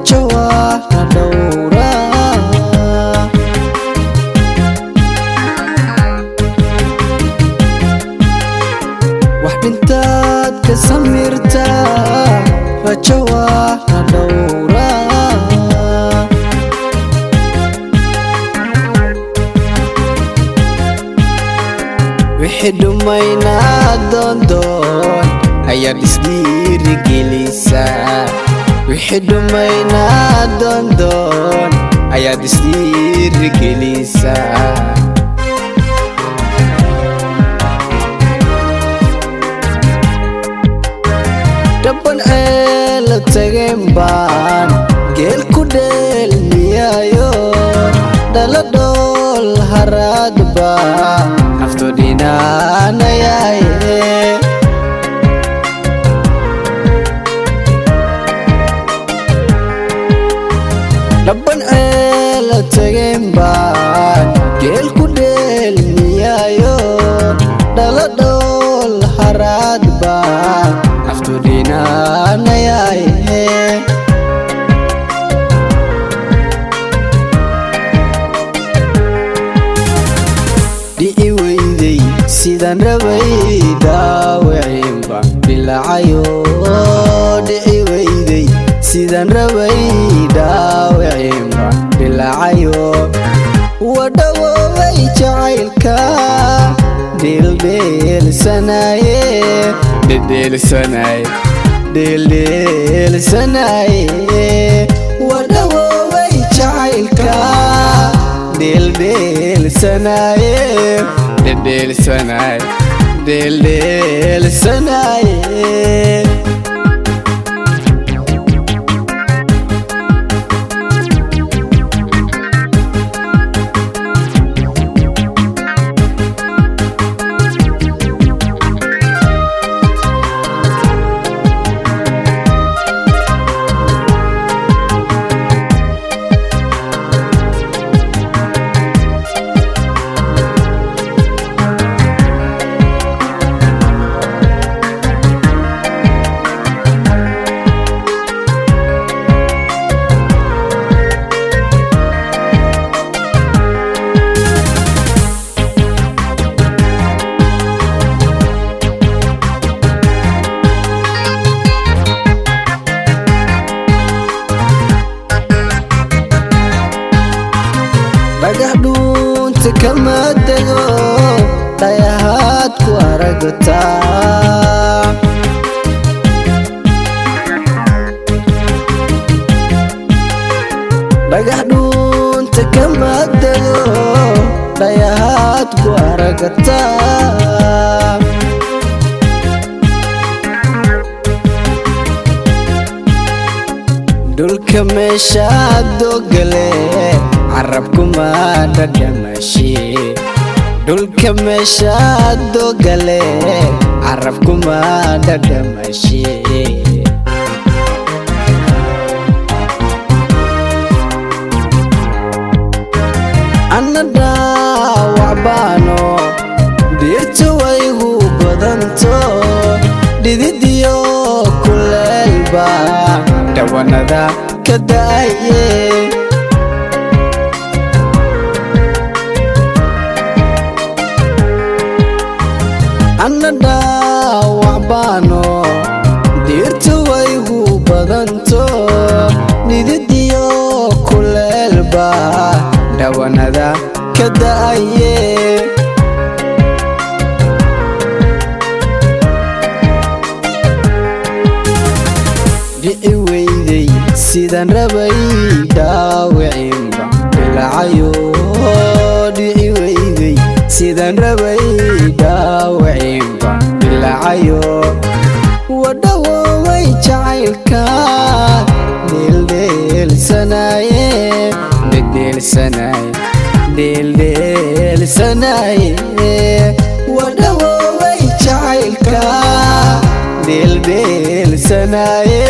rajawa na dhowra wax intaad ka samirta rajawa na dhowra wixii dhumayna doondoon ayaad isdhiirigelisaa wixii dhumayna doondoon ayaad isdhiirigelisaa dabban la tageen baan geel ku dheelmiyaayo dhala dhool haraad baa naftu dhinaanayaaye dabban la tageen baan geel ku dheelmiyaayo dhala dhool haraad baa naftu dhinaanayaaye dhici weyday sidaan rabay dhaawacinba bilacayo dhici weyday sidaan rabay dhaawacinba bilacayo wadhawoobay jacaylka dheeldheelsanaye wadhawoobay jacaylka dheeldheelsanaye dhagax dhuunta kama dego dhayahaad ku aragtaa dhagax dhuunta kama dego dhayahaad ku aragtaa dhulka meeshaad dogale carabkuma dhadhamashe dhulka meeshaad dogale carabkuma dhadhamashe anna dhaawac baano dhiirta waygu badanto dhididiyo kuleelba dhawanada ka da'aye anna dhaawac baano dhiirta waygu badanto dhididiyo kuleelba dhawanada ka da'aye dhici weyday sidaan rabay dhaawacinba bilacayo dhici weyday sidaan rabay dhaawacinba bilacayo wadhawoobay jacaylka dheeldheelsanaye wadhawoobay jacaylka dheeldheelsanaye